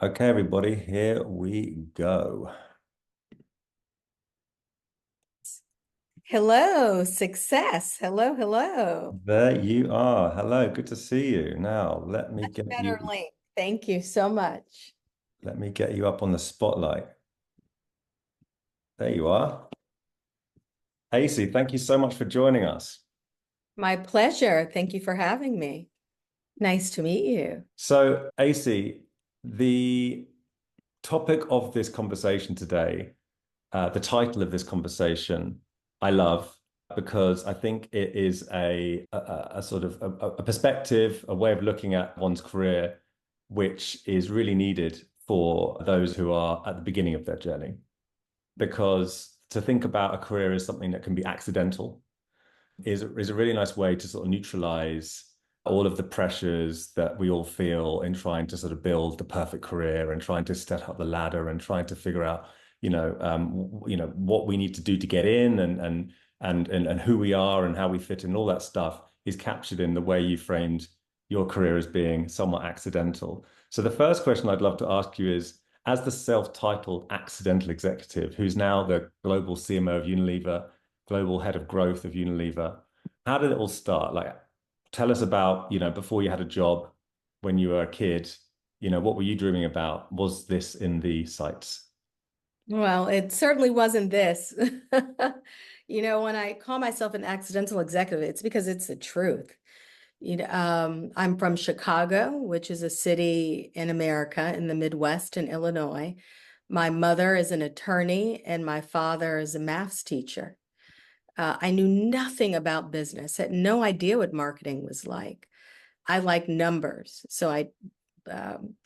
Okay, everybody, here we go. Hello, success. Hello, hello. There you are. Hello, good to see you. Now, Much better link. Thank you so much. let me get you up on the spotlight. There you are. Esi, thank you so much for joining us. My pleasure. Thank you for having me. Nice to meet you. So, Esi, the topic of this conversation today, the title of this conversation, I love because I think it is a sort of a perspective, a way of looking at one's career, which is really needed for those who are at the beginning of their journey. Because to think about a career as something that can be accidental is a really nice way to sort of neutralize all of the pressures that we all feel in trying to sort of build the perfect career and trying to step up the ladder and trying to figure out, what we need to do to get in and who we are and how we fit in. All that stuff is captured in the way you framed your career as being somewhat accidental. So the first question I'd love to ask you is, as the self-titled accidental executive, who's now the global CMO of Unilever, global head of growth of Unilever, how did it all start? Like, tell us about, before you had a job, when you were a kid, what were you dreaming about? Was this in the sights? Well, it certainly wasn't this. When I call myself an accidental executive, it's because it's the truth. I'm from Chicago, which is a city in America in the Midwest in Illinois. My mother is an attorney and my father is a maths teacher. I knew nothing about business, had no idea what marketing was like. I like numbers, so I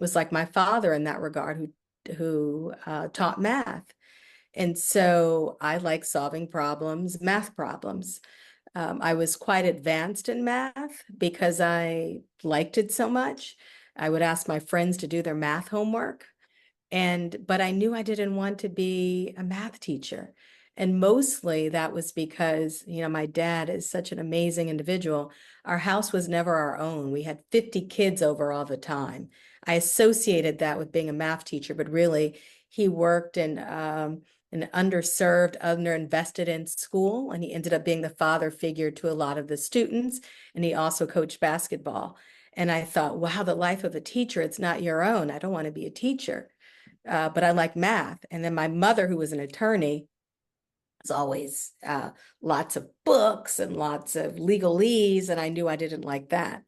was like my father in that regard, who taught math, and so I like solving problems, math problems. I was quite advanced in math because I liked it so much. I would ask my friends to do their math homework. But I knew I didn't want to be a math teacher. And mostly that was because, my dad is such an amazing individual. Our house was never our own. We had 50 kids over all the time. I associated that with being a math teacher, but really he worked in an underserved, underinvested in school, and he ended up being the father figure to a lot of the students. And he also coached basketball. And I thought, wow, the life of a teacher, it's not your own. I don't want to be a teacher, but I like math. And then my mother, who was an attorney, was always lots of books and lots of legalese, and I knew I didn't like that.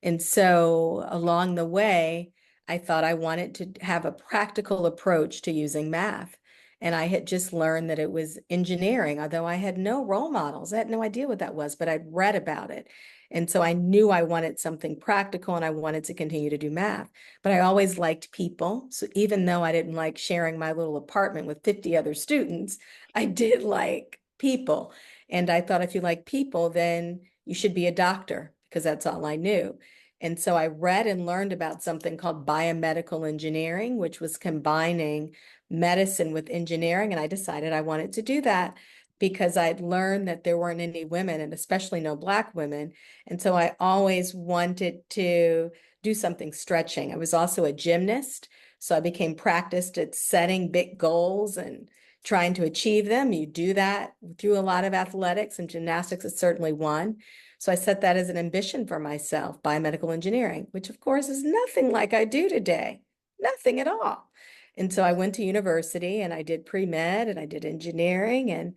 And so along the way, I thought I wanted to have a practical approach to using math. And I had just learned that it was engineering, although I had no role models. I had no idea what that was, but I'd read about it. And so I knew I wanted something practical and I wanted to continue to do math. But I always liked people. So even though I didn't like sharing my little apartment with 50 other students, I did like people. And I thought if you like people, then you should be a doctor because that's all I knew. And so I read and learned about something called biomedical engineering, which was combining medicine with engineering. And I decided I wanted to do that because I'd learned that there weren't any women, and especially no Black women. And so I always wanted to do something stretching. I was also a gymnast. So I became practiced at setting big goals and trying to achieve them. You do that through a lot of athletics, and gymnastics is certainly one. So I set that as an ambition for myself, biomedical engineering, which of course is nothing like I do today, nothing at all. And so I went to university and I did pre-med and I did engineering, and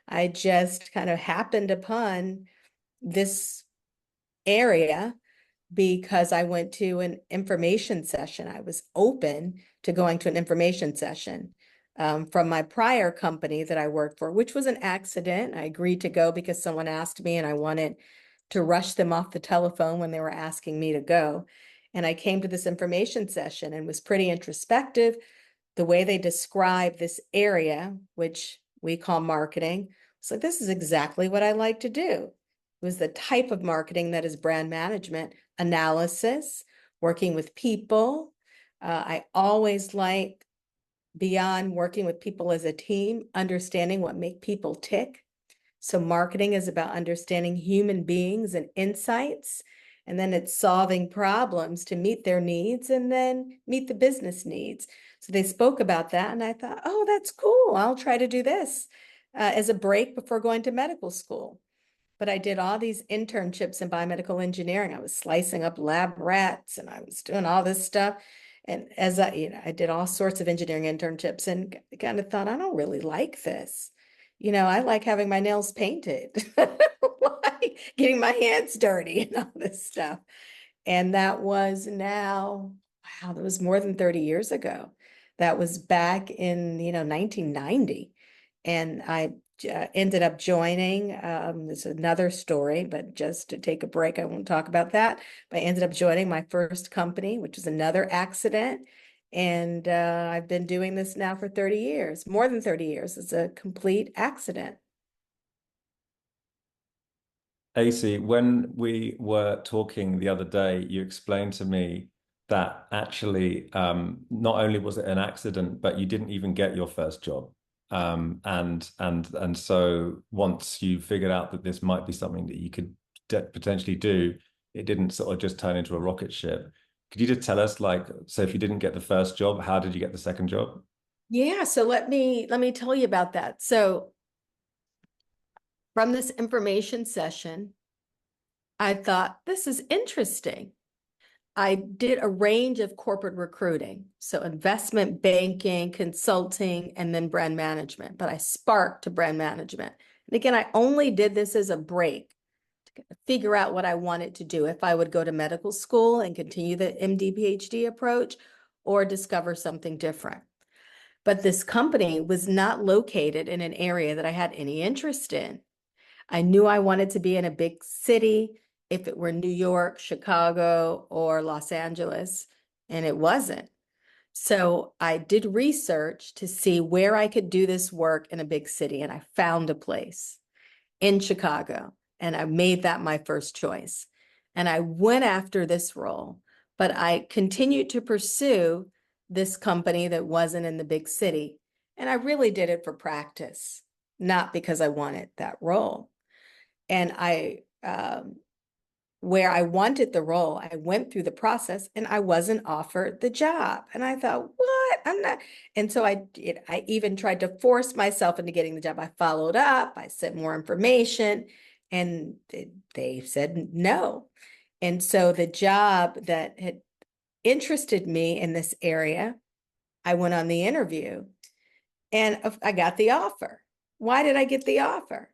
I just kind of happened upon this area because I went to an information session. I was open to going to an information session from my prior company that I worked for, which was an accident. I agreed to go because someone asked me and I wanted to rush them off the telephone when they were asking me to go. And I came to this information session and was pretty introspective. The way they describe this area, which we call marketing, so this is exactly what I like to do. It was the type of marketing that is brand management, analysis, working with people. I always like, beyond working with people as a team, understanding what make people tick. So marketing is about understanding human beings and insights. And then it's solving problems to meet their needs and then meet the business needs. So they spoke about that, and I thought, oh, that's cool. I'll try to do this as a break before going to medical school. But I did all these internships in biomedical engineering. I was slicing up lab rats and I was doing all this stuff. And as I did all sorts of engineering internships and kind of thought, I don't really like this. I like having my nails painted, like getting my hands dirty and all this stuff. And that was now, wow, that was more than 30 years ago. That was back in, 1990. And I ended up joining, it's another story, but just to take a break, I won't talk about that. But I ended up joining my first company, which was another accident. And I've been doing this now for 30 years, more than 30 years. It's a complete accident. Esi, when we were talking the other day, you explained to me that actually not only was it an accident, but you didn't even get your first job. And so once you figured out that this might be something that you could potentially do, it didn't sort of just turn into a rocket ship. Could you just tell us, like, so if you didn't get the first job, how did you get the second job? Yeah, so let me tell you about that. So from this information session, I thought, this is interesting. I did a range of corporate recruiting, so investment banking, consulting, and then brand management, but I sparked to brand management. And again, I only did this as a break to figure out what I wanted to do, if I would go to medical school and continue the MD PhD approach or discover something different. But this company was not located in an area that I had any interest in. I knew I wanted to be in a big city, if it were New York, Chicago, or Los Angeles, and it wasn't. So I did research to see where I could do this work in a big city, and I found a place in Chicago, and I made that my first choice. And I went after this role, but I continued to pursue this company that wasn't in the big city. And I really did it for practice, not because I wanted that role. And where I wanted the role, I went through the process and I wasn't offered the job. And I thought, what? I'm not. And so I even tried to force myself into getting the job. I followed up, I sent more information, and they said no. And so the job that had interested me in this area, I went on the interview and I got the offer. Why did I get the offer?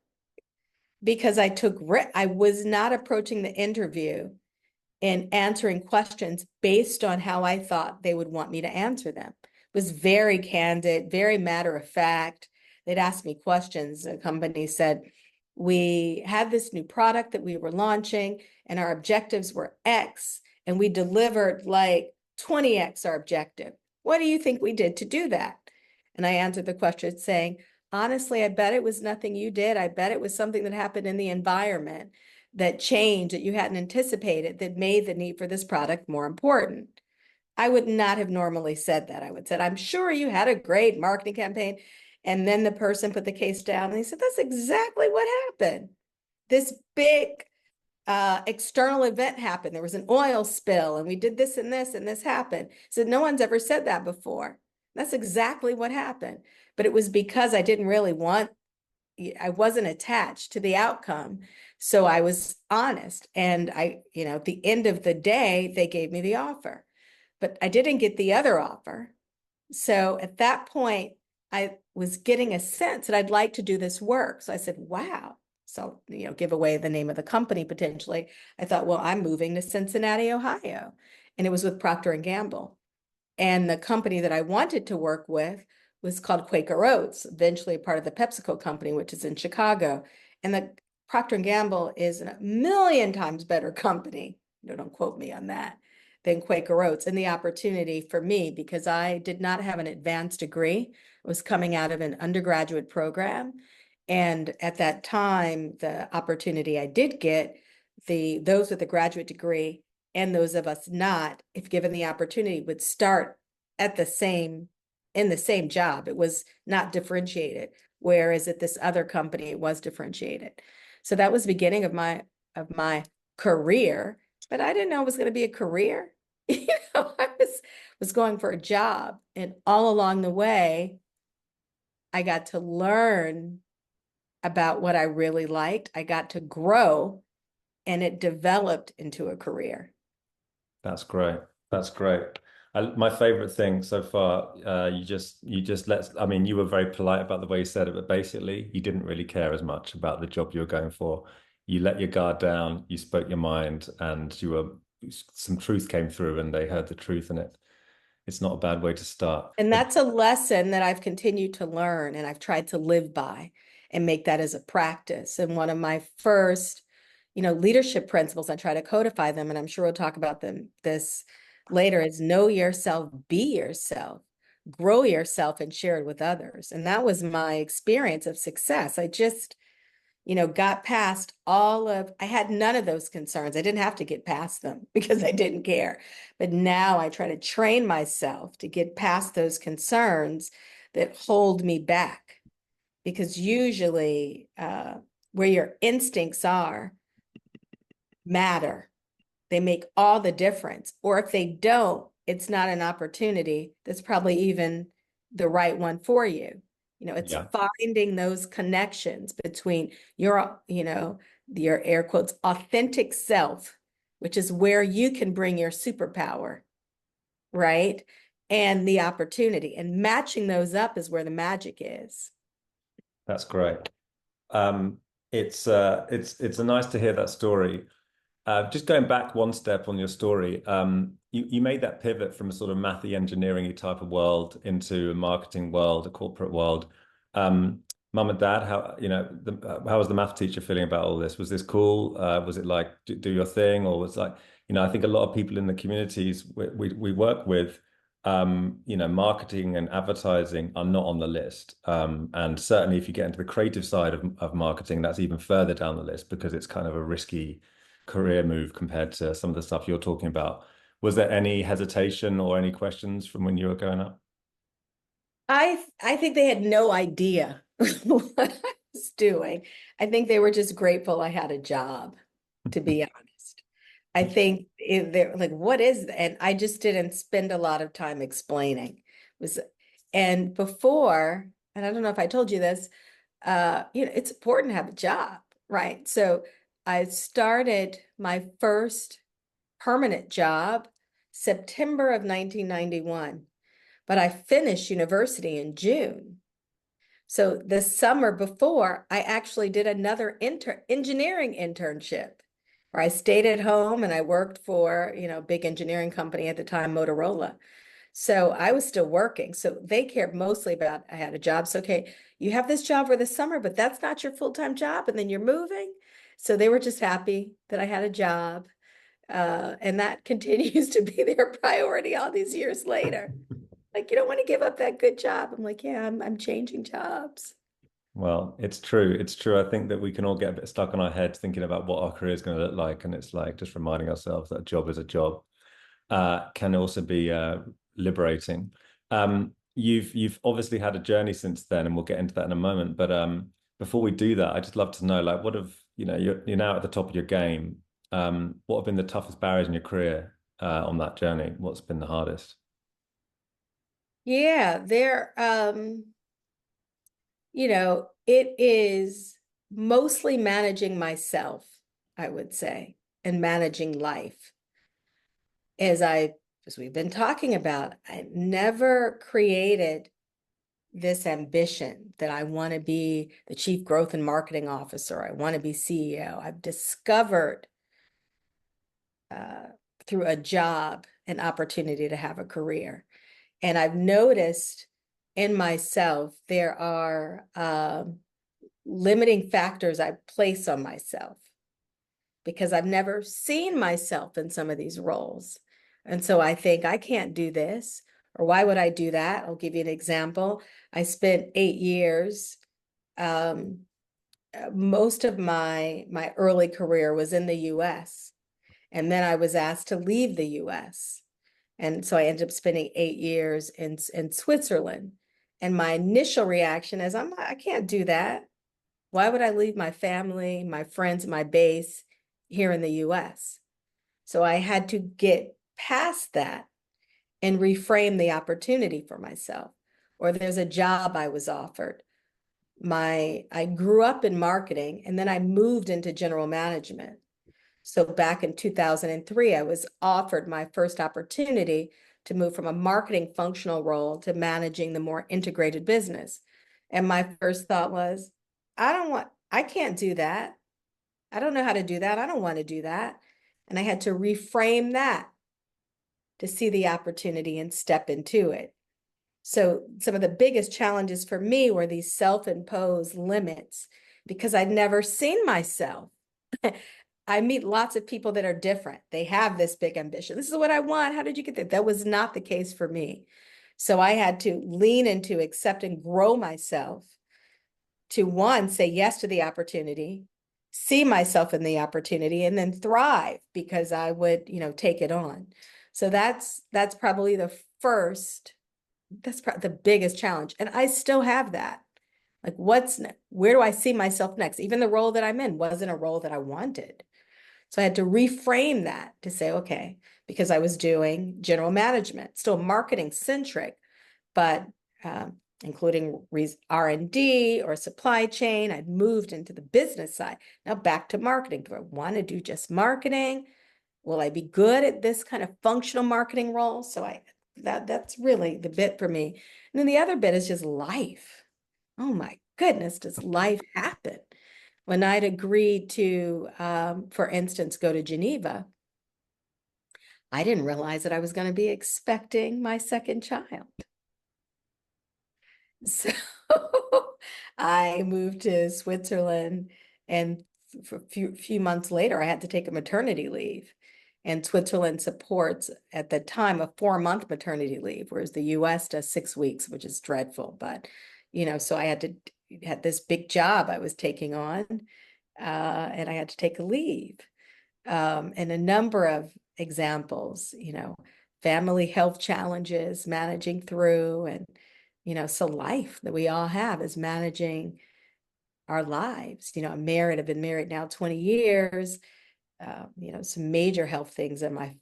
Because I was not approaching the interview and answering questions based on how I thought they would want me to answer them. It was very candid, very matter of fact. They'd ask me questions. The company said, we had this new product that we were launching and our objectives were X, and we delivered like 20X our objective. What do you think we did to do that? And I answered the question saying, honestly, I bet it was nothing you did. I bet it was something that happened in the environment that changed that you hadn't anticipated that made the need for this product more important. I would not have normally said that. I would say, I'm sure you had a great marketing campaign. And then the person put the case down and he said, that's exactly what happened. This big external event happened. There was an oil spill and we did this and this happened. So no one's ever said that before. That's exactly what happened. But it was because I wasn't attached to the outcome. So I was honest. And at the end of the day, they gave me the offer, but I didn't get the other offer. So at that point, I was getting a sense that I'd like to do this work. So I said, wow. So, give away the name of the company potentially. I thought, well, I'm moving to Cincinnati, Ohio. And it was with Procter and Gamble. And the company that I wanted to work with was called Quaker Oats, eventually a part of the PepsiCo company, which is in Chicago. And the Procter & Gamble is a million times better company, don't quote me on that, than Quaker Oats. And the opportunity for me, because I did not have an advanced degree, I was coming out of an undergraduate program. And at that time, the opportunity I did get, those with a graduate degree and those of us not, if given the opportunity, would start in the same job. It was not differentiated, whereas at this other company, it was differentiated. So that was the beginning of my career but I didn't know it was going to be a career. I was going for a job, and all along the way, I got to learn about what I really liked. I got to grow, and it developed into a career. That's great. That's great. My favorite thing so far, you just let, I mean, you were very polite about the way you said it, but basically you didn't really care as much about the job you were going for. You let your guard down, you spoke your mind, and some truth came through and they heard the truth in it. It's not a bad way to start. And that's a lesson that I've continued to learn and I've tried to live by and make that as a practice. And one of my first, leadership principles, I try to codify them, and I'm sure we'll talk about this later, is know yourself, be yourself, grow yourself, and share it with others. And that was my experience of success. I just, got past I had none of those concerns. I didn't have to get past them because I didn't care. But now I try to train myself to get past those concerns that hold me back. Because usually where your instincts are matter. They make all the difference. Or if they don't, it's not an opportunity that's probably even the right one for you. It's Yeah, finding those connections between your air quotes, authentic self, which is where you can bring your superpower, right? And the opportunity. And matching those up is where the magic is. that's great. Um, it's nice to hear that story. Just going back one step on your story, you made that pivot from a sort of mathy engineering type of world into a marketing world, a corporate world. Mum and dad, how was the math teacher feeling about all this? Was this cool? Was it like do your thing, or was like, I think a lot of people in the communities we work with, marketing and advertising are not on the list. And certainly if you get into the creative side of marketing, that's even further down the list because it's kind of a risky career move compared to some of the stuff you're talking about. Was there any hesitation or any questions from when you were growing up? I think they had no idea what I was doing. I think they were just grateful I had a job, to be honest. I think they're like, what is that? And I just didn't spend a lot of time explaining. And before, and I don't know if I told you this, it's important to have a job, right? So I started my first permanent job September of 1991, but I finished university in June. So the summer before, I actually did another engineering internship where I stayed at home and I worked for, a big engineering company at the time, Motorola. So I was still working. So they cared mostly about I had a job. So, okay, you have this job for the summer, but that's not your full-time job. And then you're moving. So they were just happy that I had a job. And that continues to be their priority all these years later. Like, you don't want to give up that good job. I'm like, yeah, I'm changing jobs. Well, it's true. It's true. I think that we can all get a bit stuck on our heads thinking about what our career is going to look like. And it's like just reminding ourselves that a job is a job can also be liberating. You've obviously had a journey since then, and we'll get into that in a moment. But before we do that, I'd just love to know, like, what have, you're now at the top of your game. What have been the toughest barriers in your career on that journey? What's been the hardest? Yeah, it is mostly managing myself, I would say, and managing life. As we've been talking about, I never created this ambition that I want to be the chief growth and marketing officer. I want to be CEO. I've discovered uh, through a job an opportunity to have a career. And I've noticed in myself, there are limiting factors I place on myself because I've never seen myself in some of these roles. And so I think I can't do this, or why would I do that? I'll give you an example. I spent 8 years. Most of my early career was in the US, and then I was asked to leave the US. And so I ended up spending 8 years in Switzerland. And my initial reaction is, I can't do that. Why would I leave my family, my friends, my base here in the US? So I had to get past that and reframe the opportunity for myself. Or there's a job I was offered. I grew up in marketing and then I moved into general management. So back in 2003, I was offered my first opportunity to move from a marketing functional role to managing the more integrated business. And my first thought was, I can't do that. I don't know how to do that. I don't want to do that. And I had to reframe that to see the opportunity and step into it. So some of the biggest challenges for me were these self-imposed limits because I'd never seen myself. I meet lots of people that are different. They have this big ambition. This is what I want. How did you get that? That was not the case for me. So I had to lean into, accept, and grow myself to, one, say yes to the opportunity, see myself in the opportunity, and then thrive because I would, take it on. So that's probably the biggest challenge. And I still have that. Like, where do I see myself next? Even the role that I'm in wasn't a role that I wanted. So I had to reframe that to say, okay, because I was doing general management, still marketing centric, but including R&D or supply chain. I'd moved into the business side. Now back to marketing. Do I want to do just marketing? Will I be good at this kind of functional marketing role? So that's really the bit for me. And then the other bit is just life. Oh my goodness, does life happen? When I'd agreed to, for instance, go to Geneva, I didn't realize that I was going to be expecting my second child. So I moved to Switzerland, and for a few months later, I had to take a maternity leave. And Switzerland supports, at the time, a 4-month maternity leave, whereas the US does 6 weeks, which is dreadful. But, so I had this big job I was taking on, and I had to take a leave. And a number of examples, family health challenges, managing through, and, so life that we all have is managing our lives. I'm married, I've been married now 20 years. Some major health things in my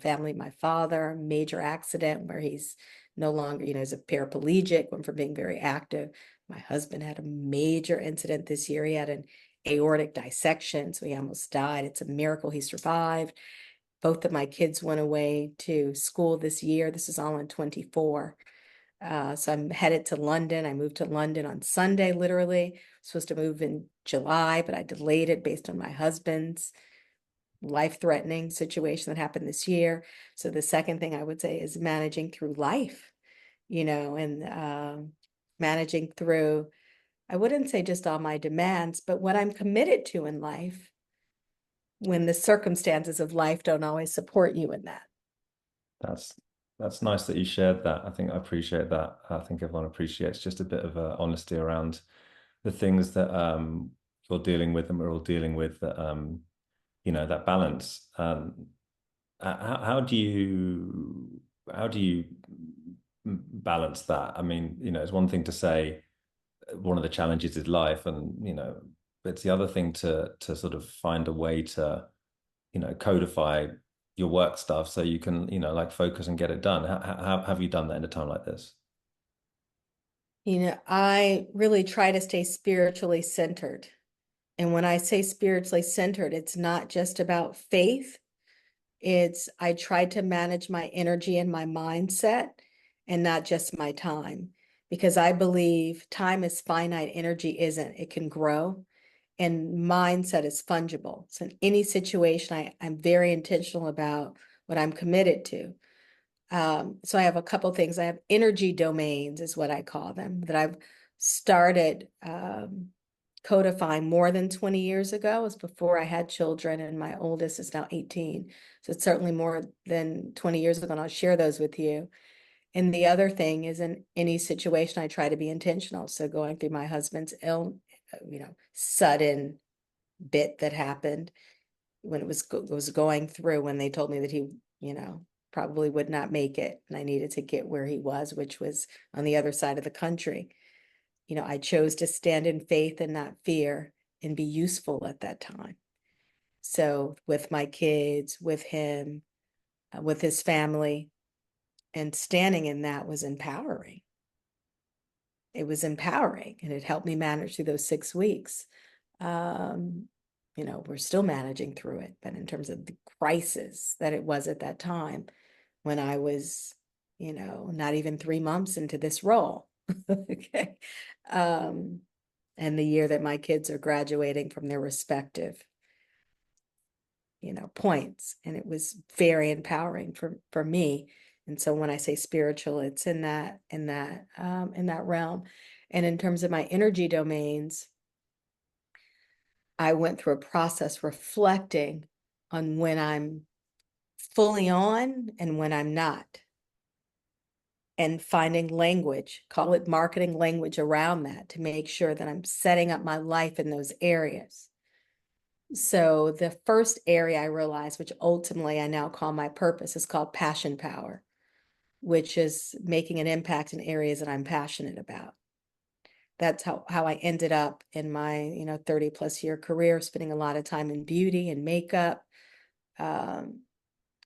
family. My father, major accident where he's no longer, he's a paraplegic, went from being very active. My husband had a major incident this year. He had an aortic dissection, so he almost died. It's a miracle he survived. Both of my kids went away to school this year. This is all in 24. So I'm headed to London. I moved to London on Sunday, literally. Supposed to move in July, but I delayed it based on my husband's life-threatening situation that happened this year. So the second thing I would say is managing through life, and managing through, I wouldn't say just all my demands, but what I'm committed to in life when the circumstances of life don't always support you in that. That's nice that you shared that. I think I appreciate that. I think everyone appreciates just a bit of honesty around the things that you're dealing with and we're all dealing with, that that balance. How do you balance that? I mean, it's one thing to say one of the challenges is life, and it's the other thing to sort of find a way to codify your work stuff so you can like focus and get it done. How have you done that in a time like this? I really try to stay spiritually centered. And when I say spiritually centered, it's not just about faith. I try to manage my energy and my mindset and not just my time, because I believe time is finite, energy isn't. It can grow, and mindset is fungible. So in any situation, I'm very intentional about what I'm committed to. So I have a couple things. I have energy domains, is what I call them, that I've started codifying more than 20 years ago. It was before I had children, and my oldest is now 18. So it's certainly more than 20 years ago, and I'll share those with you. And the other thing is, in any situation, I try to be intentional. So going through my husband's sudden bit that happened when it was going through, when they told me that he, probably would not make it, and I needed to get where he was, which was on the other side of the country. I chose to stand in faith and not fear and be useful at that time. So with my kids, with him, with his family, and standing in that was empowering. It was empowering, and it helped me manage through those 6 weeks. We're still managing through it, but in terms of the crisis that it was at that time when I was, not even 3 months into this role. Okay. And the year that my kids are graduating from their respective, points. And it was very empowering for me. And so when I say spiritual, it's in that realm. And in terms of my energy domains, I went through a process reflecting on when I'm fully on and when I'm not, and finding language, call it marketing language around that, to make sure that I'm setting up my life in those areas. So the first area I realized, which ultimately I now call my purpose, is called passion power, which is making an impact in areas that I'm passionate about. That's how I ended up in my 30 plus year career, spending a lot of time in beauty and makeup,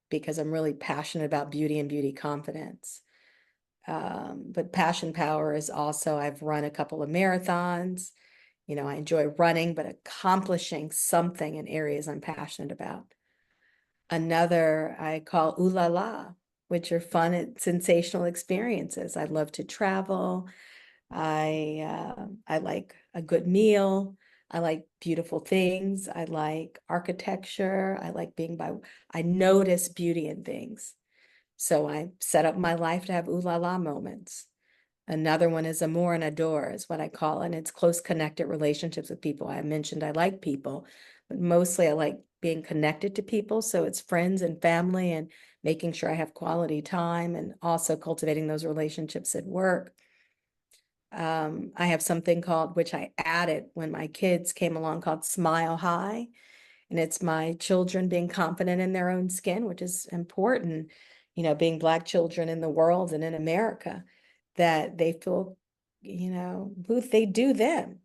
because I'm really passionate about beauty and beauty confidence. But passion power is also, I've run a couple of marathons. I enjoy running, but accomplishing something in areas I'm passionate about. Another I call ooh la la, which are fun and sensational experiences. I love to travel. I like a good meal. I like beautiful things. I like architecture. I like I notice beauty in things. So I set up my life to have ooh la la moments. Another one is amour and adore, is what I call it. And it's close connected relationships with people. I mentioned I like people, but mostly I like being connected to people. So it's friends and family, and making sure I have quality time, and also cultivating those relationships at work. I have something called, which I added when my kids came along, called Smile High. And it's my children being confident in their own skin, which is important, being Black children in the world and in America, that they feel, who they do them,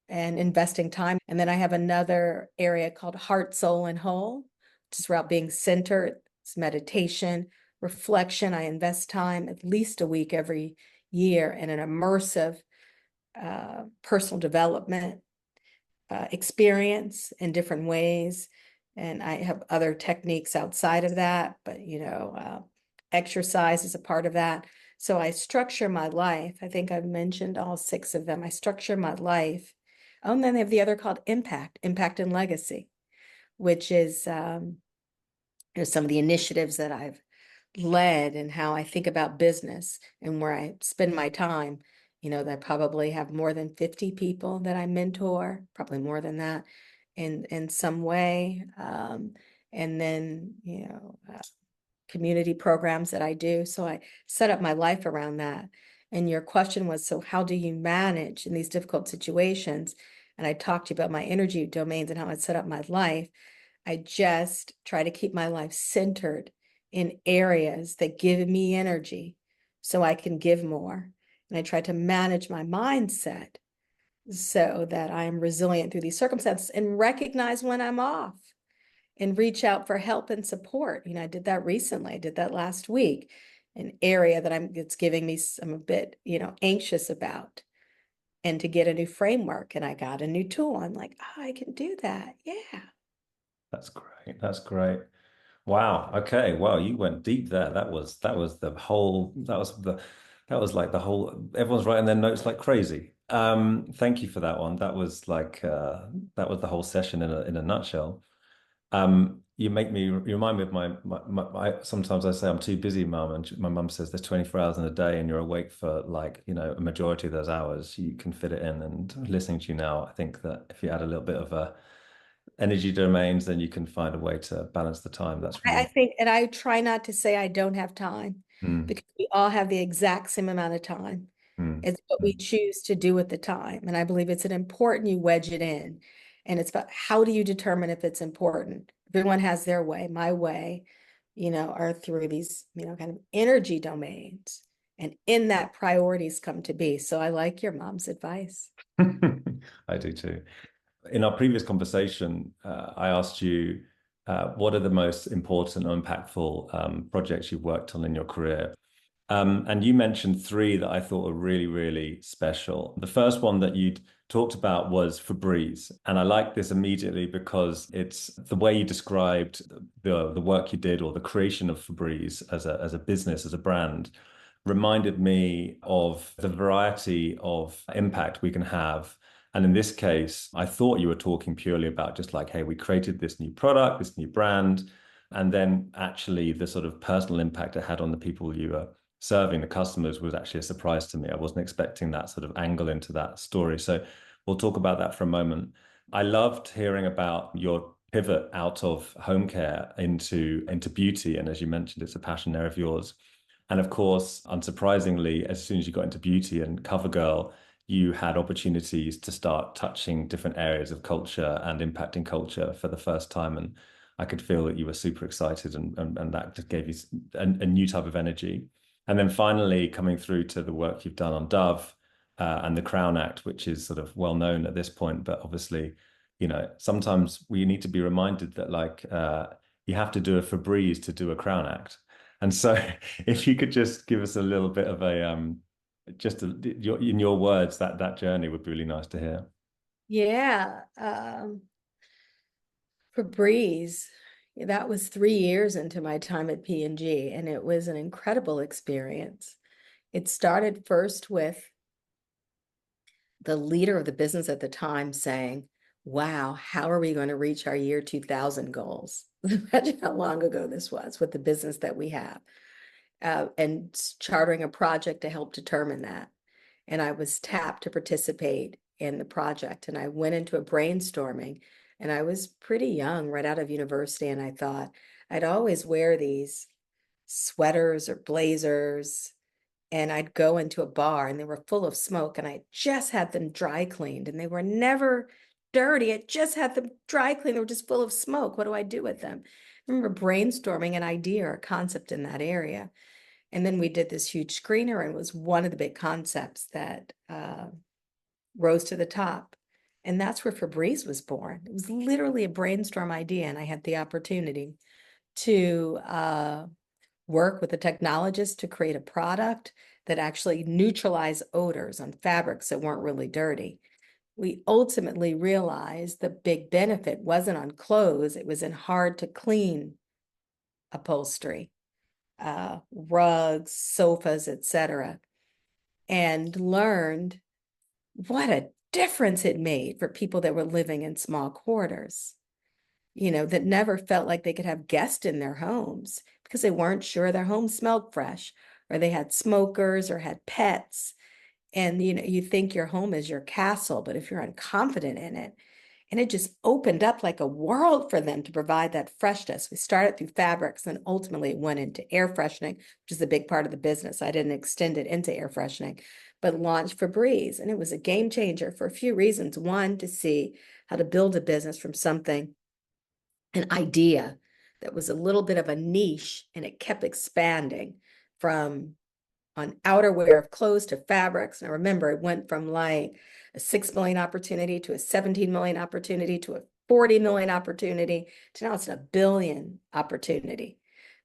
and investing time. And then I have another area called Heart, Soul, and Whole, which is about being centered. It's meditation, reflection. I invest time at least a week every year in an immersive personal development experience in different ways. And I have other techniques outside of that, but exercise is a part of that. So I structure my life. I think I've mentioned all 6 of them. I structure my life. Oh, and then they have the other called impact and legacy, which is some of the initiatives that I've led, and how I think about business and where I spend my time. That I probably have more than 50 people that I mentor, probably more than that, in some way. And then, community programs that I do. So I set up my life around that. And your question was, so how do you manage in these difficult situations? And I talked to you about my energy domains and how I set up my life. I just try to keep my life centered in areas that give me energy so I can give more. And I try to manage my mindset so that I'm resilient through these circumstances, and recognize when I'm off and reach out for help and support. I did that recently. I did that last week, an area that it's giving me I'm a bit, anxious about, and to get a new framework. And I got a new tool. I'm like, oh, I can do that. Yeah. That's great. That's great. Wow. Okay. Wow, you went deep there. That was like the whole, everyone's writing their notes like crazy. Thank you for that one. That was like that was the whole session in a nutshell. You remind me of sometimes I say I'm too busy, mum, and my mum says there's 24 hours in a day and you're awake for like, a majority of those hours. You can fit it in. And listening to you now, I think that if you add a little bit of energy domains, then you can find a way to balance the time. That's I really. think, and I try not to say I don't have time, Mm, because we all have the exact same amount of time. mm, It's what we mm. choose to do with the time. And I believe it's an important you wedge it in. And it's about, how do you determine if it's important? Everyone has their way. My way, are through these, kind of energy domains. And in that, priorities come to be. So I like your mom's advice. I do too. in our previous conversation, I asked you what are the most important or impactful projects you've worked on in your career? And you mentioned three that I thought were really, really special. The first one that you talked about was Febreze. And I like this immediately because it's the way you described the work you did or the creation of Febreze as a business, as a brand, reminded me of the variety of impact we can have. And in this case, I thought you were talking purely about just like, hey, we created this new product, this new brand, and then actually the sort of personal impact it had on the people you were serving, the customers, was actually a surprise to me. I wasn't expecting that sort of angle into that story. So we'll talk about that for a moment. I loved hearing about your pivot out of home care into beauty. And as you mentioned, it's a passion area of yours. And of course, unsurprisingly, as soon as you got into beauty and CoverGirl, you had opportunities to start touching different areas of culture and impacting culture for the first time. And I could feel that you were super excited, and that just gave you a new type of energy. And then finally, coming through to the work you've done on Dove and the Crown Act, which is sort of well known at this point, but obviously, sometimes we need to be reminded that you have to do a Febreze to do a Crown Act. And so, if you could just give us a little bit of in your words, that journey would be really nice to hear. Yeah. Febreze, that was 3 years into my time at P&G, and it was an incredible experience. It started first with the leader of the business at the time saying, wow, how are we going to reach our year 2000 goals? Imagine how long ago this was with the business that we have, and chartering a project to help determine that. And I was tapped to participate in the project. And I went into a brainstorming, and I was pretty young, right out of university. And I thought I'd always wear these sweaters or blazers, and I'd go into a bar and they were full of smoke, and I just had them dry cleaned, and they were never dirty. I just had them dry cleaned. They were just full of smoke. What do I do with them? I remember brainstorming an idea or a concept in that area. And then we did this huge screener, and it was one of the big concepts that rose to the top. And that's where Febreze was born. It was literally a brainstorm idea, and I had the opportunity to work with a technologist to create a product that actually neutralized odors on fabrics that weren't really dirty. We ultimately realized the big benefit wasn't on clothes, it was in hard to clean upholstery, rugs, sofas, etc., and learned what a difference it made for people that were living in small quarters, that never felt like they could have guests in their homes because they weren't sure their home smelled fresh, or they had smokers or had pets. And, you think your home is your castle, but if you're unconfident in it, and it just opened up like a world for them to provide that freshness. We started through fabrics, and ultimately it went into air freshening, which is a big part of the business. I didn't extend it into air freshening, but launched Febreze. And it was a game changer for a few reasons. One, to see how to build a business from something, an idea that was a little bit of a niche, and it kept expanding from on outerwear of clothes to fabrics. And I remember it went from like a 6 million opportunity to a 17 million opportunity to a 40 million opportunity to now it's a billion opportunity.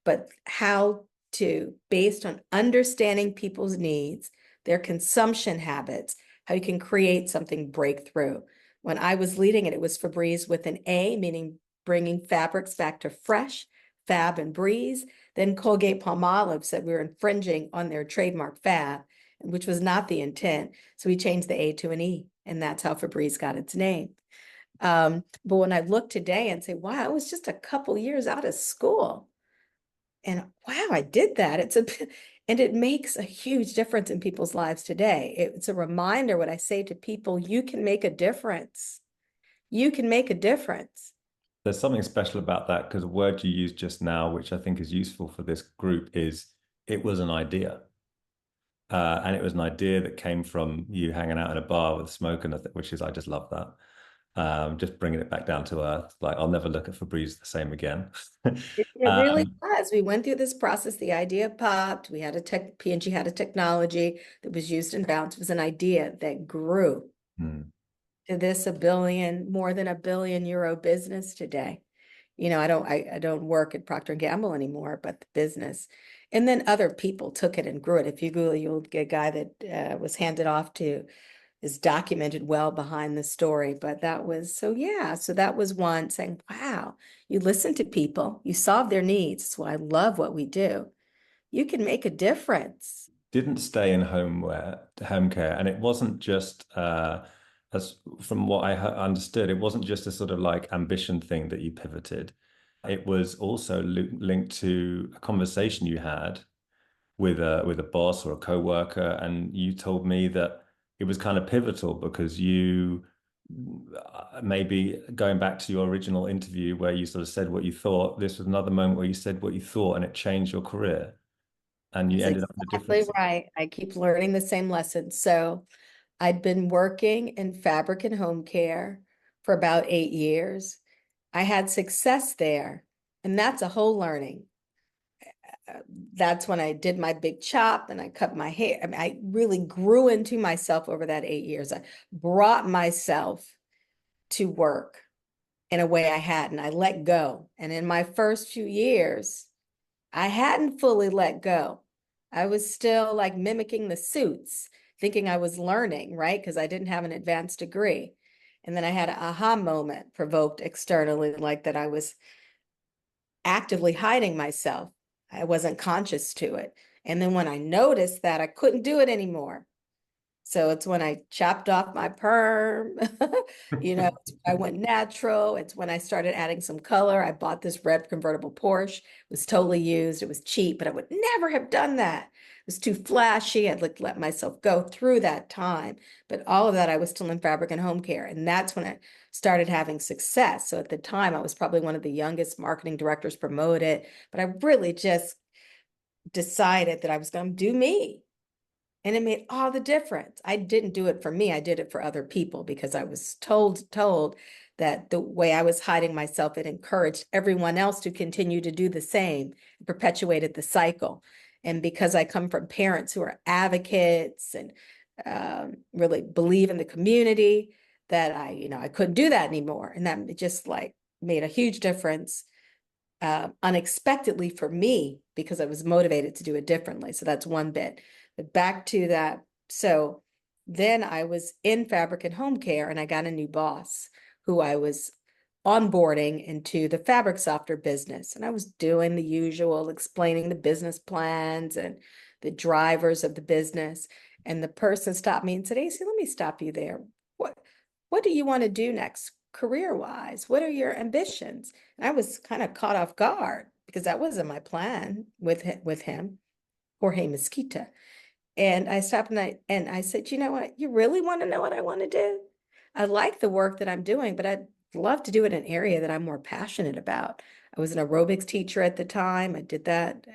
But how to, based on understanding people's needs, their consumption habits, how you can create something breakthrough. When I was leading it, it was Febreze with an A, meaning bringing fabrics back to fresh, fab and breeze. Then Colgate-Palmolive said we were infringing on their trademark fab, which was not the intent. So we changed the A to an E, and that's how Febreze got its name. But when I look today and say, wow, I was just a couple years out of school, and wow, I did that. And it makes a huge difference in people's lives today. It's a reminder, what I say to people, you can make a difference. You can make a difference. There's something special about that because a word you used just now, which I think is useful for this group, is it was an idea. And it was an idea that came from you hanging out in a bar with smoke, and which is, I just love that. Just bringing it back down to earth. Like, I'll never look at Febreze the same again. It really was. We went through this process. The idea popped. We had P&G had a technology that was used in bounce. It was an idea that grew. Hmm. to this more than €1 billion business today. I don't work at Procter and Gamble anymore, but the business. And then other people took it and grew it. If you Google, you'll get a guy that was handed off to, is documented well behind the story. But that was, so yeah, so that was one saying, wow, you listen to people, you solve their needs. That's why I love what we do. You can make a difference. Didn't stay in home care, and it wasn't just as from what I understood, it wasn't just a sort of like ambition thing that you pivoted. It was also linked to a conversation you had with a boss or a co-worker, and you told me that it was kind of pivotal because you maybe going back to your original interview where you sort of said what you thought, this was another moment where you said what you thought and it changed your career and you That's ended up in a different. exactly right. I keep learning the same lesson. So I'd been working in fabric and home care for about 8 years. I had success there, and that's a whole learning. That's when I did my big chop and I cut my hair. I mean, I really grew into myself over that 8 years. I brought myself to work in a way I hadn't. I let go. And in my first few years, I hadn't fully let go. I was still like mimicking the suits, thinking I was learning, right? Because I didn't have an advanced degree. And then I had an aha moment provoked externally, like that I was actively hiding myself. I wasn't conscious to it. And then when I noticed that, I couldn't do it anymore. So it's when I chopped off my perm, I went natural. It's when I started adding some color. I bought this red convertible Porsche. It was totally used. It was cheap, but I would never have done that. It was too flashy. I'd like let myself go through that time. But all of that, I was still in fabric and home care. And that's when I started having success. So at the time, I was probably one of the youngest marketing directors promoted, but I really just decided that I was going to do me. And it made all the difference. I didn't do it for me. I did it for other people because I was told that the way I was hiding myself, it encouraged everyone else to continue to do the same, perpetuated the cycle. And because I come from parents who are advocates and really believe in the community, that I couldn't do that anymore. And that just like made a huge difference unexpectedly for me because I was motivated to do it differently. So that's one bit. But back to that. So then I was in fabric and home care and I got a new boss who I was onboarding into the fabric softener business. And I was doing the usual, explaining the business plans and the drivers of the business. And the person stopped me and said, Esi, let me stop you there. What do you want to do next career-wise? What are your ambitions? And I was kind of caught off guard because that wasn't my plan with him, Jorge Mesquita. And I stopped and I said, you know what? You really want to know what I want to do? I like the work that I'm doing, but I'd love to do it in an area that I'm more passionate about. I was an aerobics teacher at the time. I did that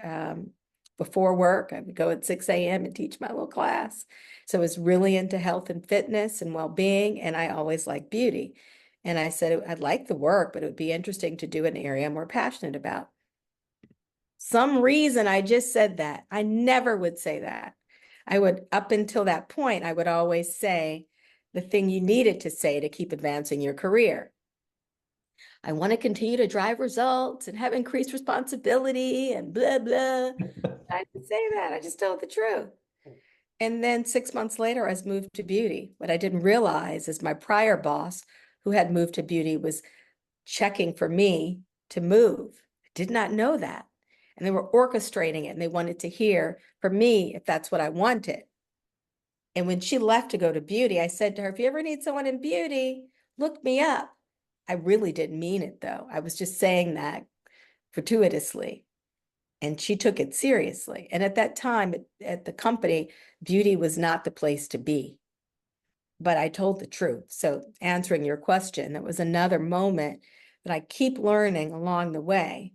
before work. I would go at 6 a.m. and teach my little class. So I was really into health and fitness and well-being, and I always liked beauty. And I said, I'd like the work, but it would be interesting to do an area I'm more passionate about. Some reason I just said that. I never would say that. I would, up until that point, I would always say the thing you needed to say to keep advancing your career. I want to continue to drive results and have increased responsibility and blah, blah. I didn't say that. I just told the truth. And then 6 months later, I was moved to beauty. What I didn't realize is my prior boss, who had moved to beauty, was checking for me to move. I did not know that. And they were orchestrating it and they wanted to hear from me if that's what I wanted. And when she left to go to beauty, I said to her, if you ever need someone in beauty, look me up. I really didn't mean it though. I was just saying that fortuitously. And she took it seriously. And at that time at the company, beauty was not the place to be. But I told the truth. So answering your question, that was another moment that I keep learning along the way.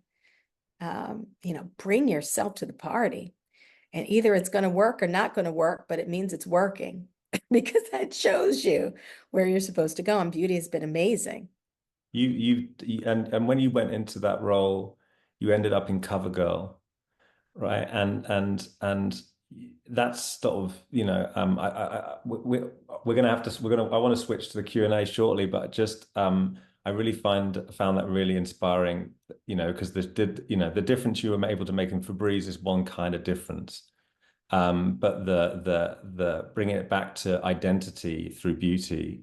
Bring yourself to the party. And either it's going to work or not going to work, but it means it's working because that shows you where you're supposed to go. And beauty has been amazing. And when you went into that role, you ended up in CoverGirl, right? And that's sort of, we're going to have to, I want to switch to the Q&A shortly, but just, I really found that really inspiring, because the difference you were able to make in Febreze is one kind of difference. But the bringing it back to identity through beauty,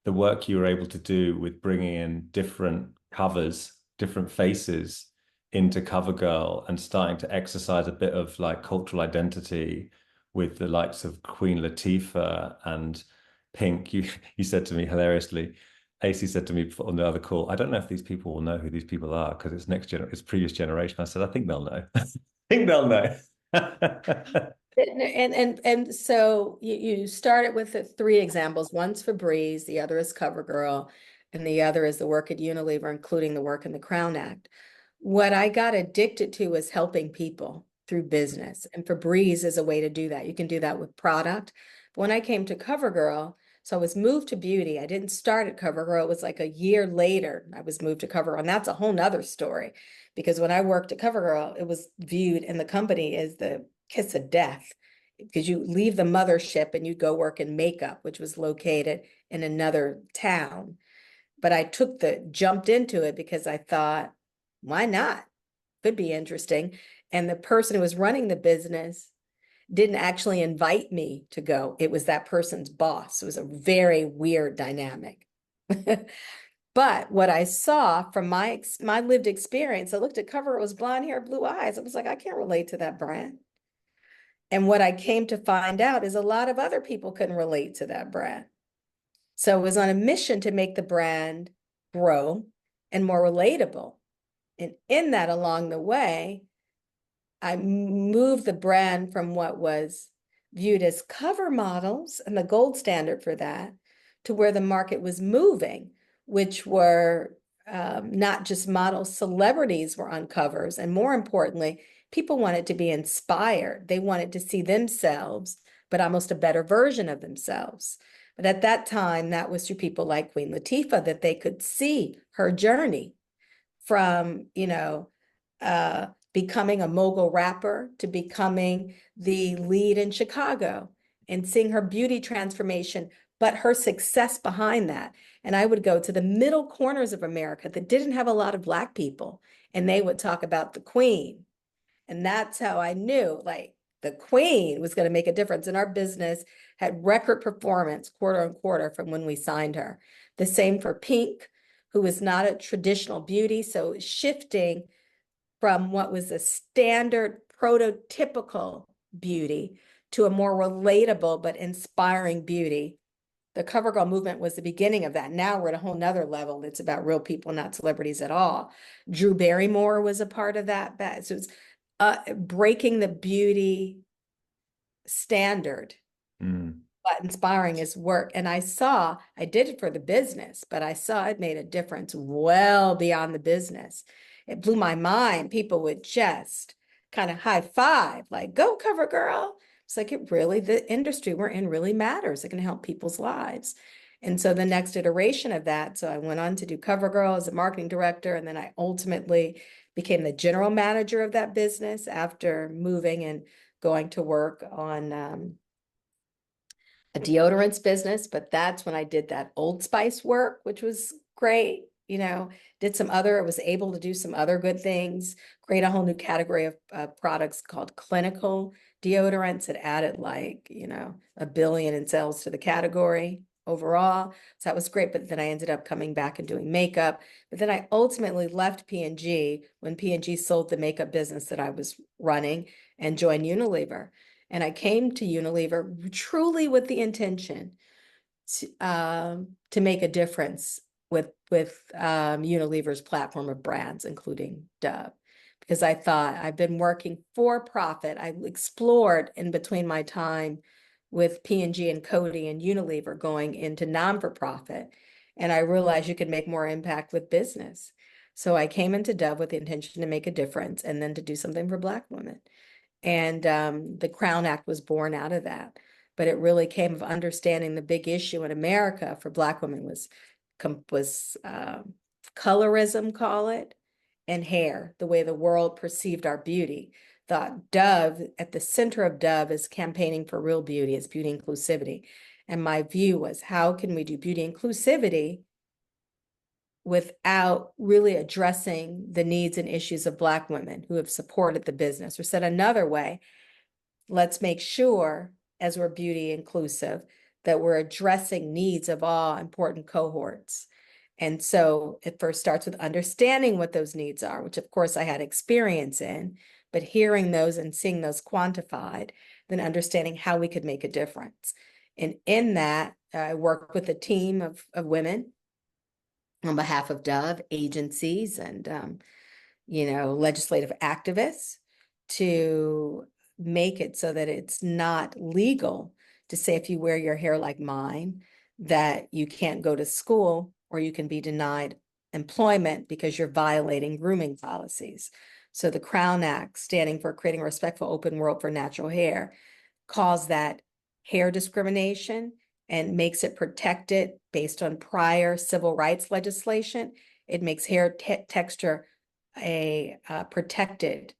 the work you were able to do with bringing in different covers, different faces into CoverGirl and starting to exercise a bit of like cultural identity with the likes of Queen Latifah and Pink. You said to me hilariously, AC said to me on the other call, I don't know if these people will know who these people are because it's previous generation. I said, I think they'll know. I think they'll know. And so you started with the three examples. One's Febreze, the other is CoverGirl, and the other is the work at Unilever, including the work in the Crown Act. What I got addicted to was helping people through business, and Febreze is a way to do that. You can do that with product. But when I came to CoverGirl, so I was moved to beauty. I didn't start at CoverGirl. It was like a year later I was moved to CoverGirl, and that's a whole nother story. Because when I worked at CoverGirl, it was viewed in the company as the kiss of death, because you leave the mothership and you go work in makeup, which was located in another town. But I jumped into it because I thought, why not? Could be interesting. And the person who was running the business didn't actually invite me to go. It was that person's boss. It was a very weird dynamic. But what I saw from my lived experience, I looked at cover, it was blonde hair, blue eyes. I was like, I can't relate to that brand. And what I came to find out is a lot of other people couldn't relate to that brand. So I was on a mission to make the brand grow and more relatable. And in that, along the way, I moved the brand from what was viewed as cover models and the gold standard for that to where the market was moving, which were not just models, celebrities were on covers. And more importantly, people wanted to be inspired. They wanted to see themselves, but almost a better version of themselves. But at that time, that was through people like Queen Latifah, that they could see her journey from, becoming a mogul rapper to becoming the lead in Chicago and seeing her beauty transformation, but her success behind that. And I would go to the middle corners of America that didn't have a lot of Black people, and they would talk about the Queen. And that's how I knew, like, the Queen was going to make a difference. And our business had record performance quarter on quarter from when we signed her. The same for Pink, who was not a traditional beauty. So shifting from what was a standard prototypical beauty to a more relatable but inspiring beauty. The CoverGirl movement was the beginning of that. Now we're at a whole nother level. It's about real people, not celebrities at all. Drew Barrymore was a part of that. So it's breaking the beauty standard, but inspiring his work. And I did it for the business, but I saw it made a difference well beyond the business. It blew my mind. People would just kind of high five, like, go CoverGirl. It's like, the industry we're in really matters. It can help people's lives. And so the next iteration of that, so I went on to do CoverGirl as a marketing director, and then I ultimately became the general manager of that business after moving and going to work on a deodorants business. But that's when I did that Old Spice work, which was great. I was able to do some other good things, create a whole new category of products called clinical deodorants. It added like, $1 billion in sales to the category overall. So that was great. But then I ended up coming back and doing makeup. But then I ultimately left P&G when P&G sold the makeup business that I was running and joined Unilever. And I came to Unilever truly with the intention to make a difference with Unilever's platform of brands, including Dove, because I thought I've been working for profit. I explored in between my time with P&G and Coty and Unilever going into non-for-profit, and I realized you could make more impact with business. So I came into Dove with the intention to make a difference and then to do something for Black women. And the Crown Act was born out of that. But it really came of understanding the big issue in America for Black women was colorism, call it, and hair, the way the world perceived our beauty. Thought Dove, at the center of Dove is campaigning for real beauty, it's beauty inclusivity. And my view was, how can we do beauty inclusivity without really addressing the needs and issues of Black women who have supported the business? Or said another way, let's make sure, as we're beauty inclusive, that we're addressing needs of all important cohorts. And so it first starts with understanding what those needs are, which of course I had experience in, but hearing those and seeing those quantified, then understanding how we could make a difference. And in that, I work with a team of women on behalf of Dove, agencies, and legislative activists to make it so that it's not legal to say, if you wear your hair like mine, that you can't go to school or you can be denied employment because you're violating grooming policies. So the Crown Act, standing for Creating a Respectful Open World for Natural Hair, calls that hair discrimination and makes it protected based on prior civil rights legislation. It makes hair texture a protected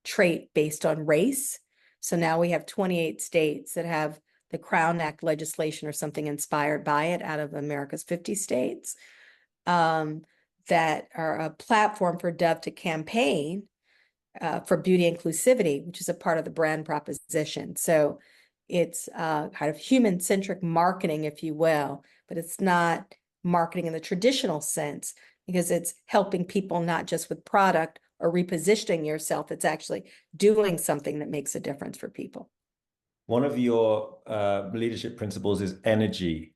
trait based on race. So now we have 28 states that have the Crown Act legislation or something inspired by it out of America's 50 states that are a platform for Dove to campaign for beauty inclusivity, which is a part of the brand proposition. So it's kind of human-centric marketing, if you will, but it's not marketing in the traditional sense, because it's helping people not just with product or repositioning yourself, it's actually doing something that makes a difference for people. One of your leadership principles is energy.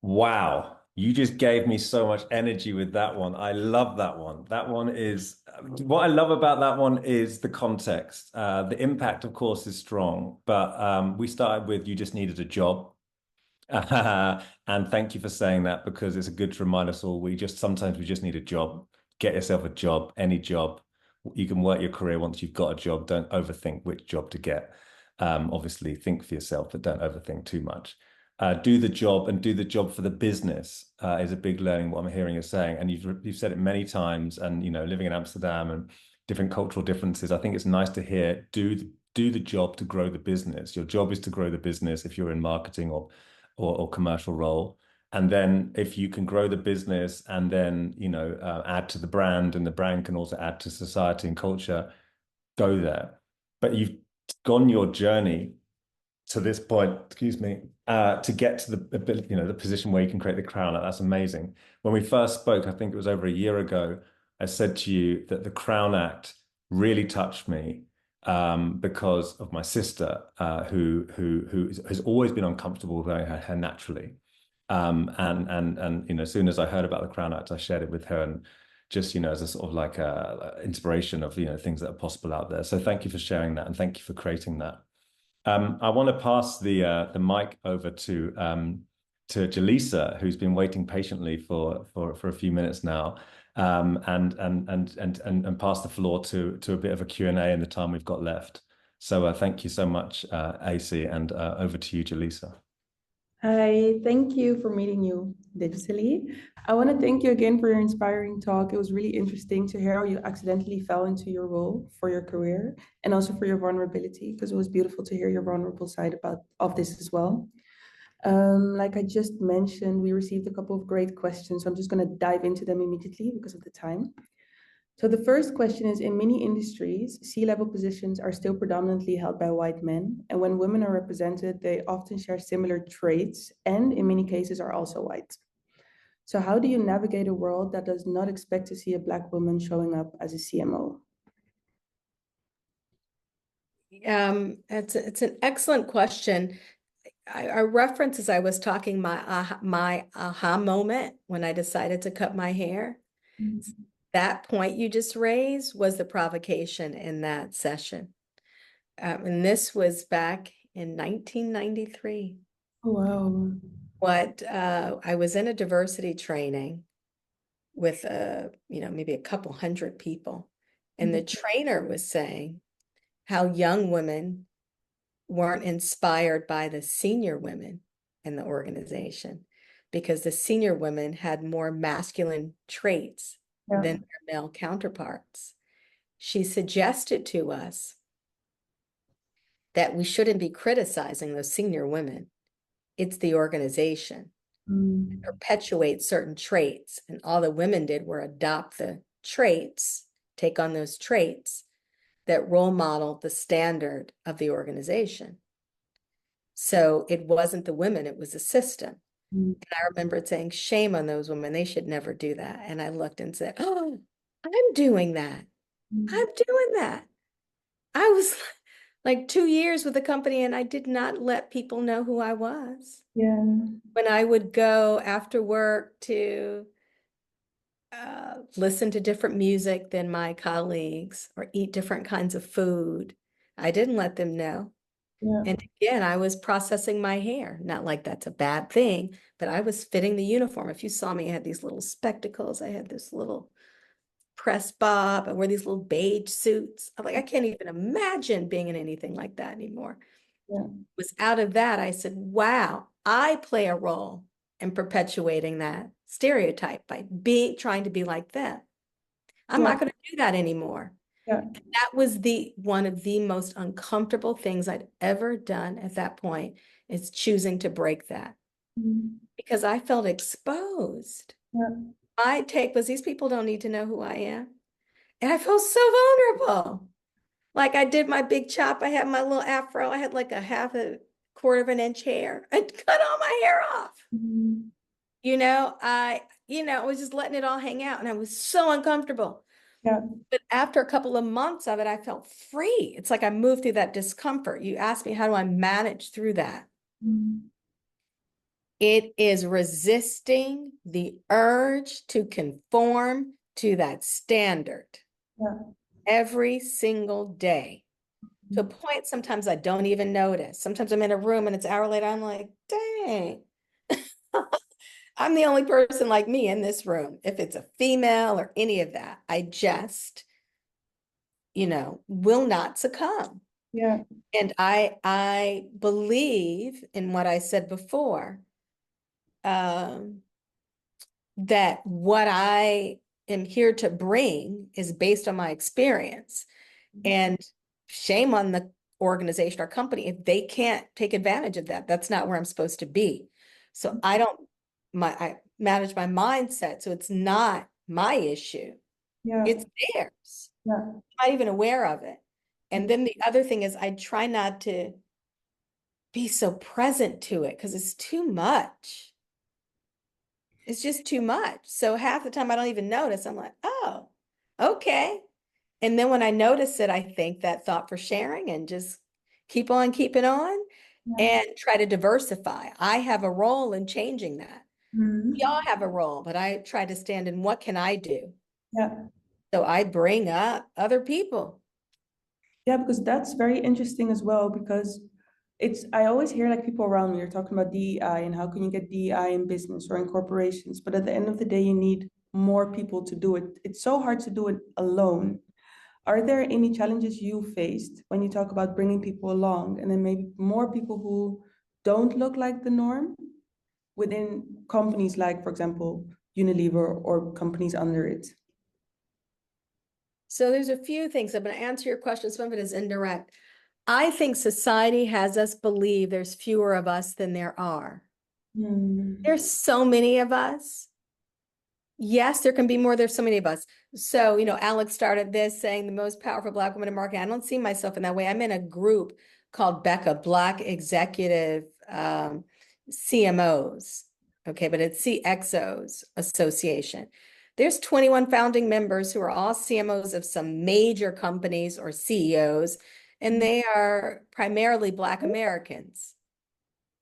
Wow. You just gave me so much energy with that one. I love that one. That one is what I love about that one is the context. The impact, of course, is strong, but we started with you just needed a job. And thank you for saying that, because it's a good to remind us all. Sometimes we just need a job. Get yourself a job, any job. You can work your career once you've got a job. Don't overthink which job to get. Obviously, think for yourself, but don't overthink too much. Do the job, and do the job for the business is a big learning, what I'm hearing you saying. And you've said it many times, and living in Amsterdam and different cultural differences, I think it's nice to hear do the job to grow the business. Your job is to grow the business if you're in marketing or commercial role. And then if you can grow the business and then, add to the brand, and the brand can also add to society and culture, go there. But you've gone your journey to this point, excuse me, to get to the position where you can create the Crown Act. That's amazing. When we first spoke, I think it was over a year ago, I said to you that the Crown Act really touched me because of my sister, who has always been uncomfortable with wearing her hair naturally. And as soon as I heard about the Crown Act, I shared it with her, and just as a sort of like a inspiration of things that are possible out there. So thank you for sharing that, and thank you for creating that. I want to pass the mic over to Jhelisa, who's been waiting patiently for a few minutes now, and pass the floor to a bit of a Q&A in the time we've got left. So thank you so much, Esi, and over to you, Jhelisa. Hi, thank you for meeting you digitally. I want to thank you again for your inspiring talk. It was really interesting to hear how you accidentally fell into your role for your career, and also for your vulnerability, because it was beautiful to hear your vulnerable side of this as well. Like I just mentioned, we received a couple of great questions, so I'm just going to dive into them immediately because of the time. So the first question is, in many industries, C-level positions are still predominantly held by white men. And when women are represented, they often share similar traits and in many cases are also white. So how do you navigate a world that does not expect to see a Black woman showing up as a CMO? It's an excellent question. I reference, as I was talking, my aha moment when I decided to cut my hair. Mm-hmm. That point you just raised was the provocation in that session. And this was back in 1993. Oh, wow. I was in a diversity training with maybe a couple hundred people. And the trainer was saying how young women weren't inspired by the senior women in the organization, because the senior women had more masculine traits Yeah. than their male counterparts. She suggested to us that we shouldn't be criticizing those senior women. It's the organization. Perpetuate certain traits. And all the women did were adopt the traits, take on those traits that role modeled the standard of the organization. So it wasn't the women, it was the system. And I remember saying, shame on those women, they should never do that. And I looked and said, oh, I'm doing that. I'm doing that. I was like 2 years with the company and I did not let people know who I was. Yeah. When I would go after work to listen to different music than my colleagues or eat different kinds of food, I didn't let them know. Yeah. And again, I was processing my hair. Not like that's a bad thing, but I was fitting the uniform. If you saw me, I had these little spectacles. I had this little press bob. I wear these little beige suits. I'm like, I can't even imagine being in anything like that anymore. Yeah. It was out of that, I said, wow, I play a role in perpetuating that stereotype by trying to be like them. I'm not going to do that anymore. Yeah. That was one of the most uncomfortable things I'd ever done at that point, is choosing to break that because I felt exposed. Yeah. My take was, these people don't need to know who I am. And I felt so vulnerable. Like I did my big chop. I had my little afro. I had like a half a quarter of an inch hair. I cut all my hair off. I was just letting it all hang out and I was so uncomfortable. Yeah. But after a couple of months of it, I felt free. It's like I moved through that discomfort. You asked me, how do I manage through that? It is resisting the urge to conform to that standard every single day. To a point, sometimes I don't even notice. Sometimes I'm in a room and it's an hour later, I'm like, dang. I'm the only person like me in this room. If it's a female or any of that, I just, will not succumb. Yeah. And I believe in what I said before, that what I am here to bring is based on my experience. And shame on the organization or company if they can't take advantage of that. That's not where I'm supposed to be. So I manage my mindset. So it's not my issue. Yeah. It's theirs. Yeah. I'm not even aware of it. And then the other thing is I try not to be so present to it because it's too much. It's just too much. So half the time I don't even notice. I'm like, oh, okay. And then when I notice it, I thank that thought for sharing and just keep on keeping on and try to diversify. I have a role in changing that. We all have a role, but I try to stand in what can I do? Yeah. So I bring up other people. Yeah, because that's very interesting as well, because I always hear like people around me are talking about DEI and how can you get DEI in business or in corporations, but at the end of the day, you need more people to do it. It's so hard to do it alone. Are there any challenges you faced when you talk about bringing people along and then maybe more people who don't look like the norm within companies like, for example, Unilever or companies under it? So there's a few things. I'm going to answer your question. Some of it is indirect. I think society has us believe there's fewer of us than there are. There's so many of us. Yes, there can be more. There's so many of us. So, Alex started this saying the most powerful Black woman in marketing. I don't see myself in that way. I'm in a group called Becca, Black Executive CMOs. Okay, but it's CXOs Association. There's 21 founding members who are all CMOs of some major companies or CEOs, and they are primarily Black Americans,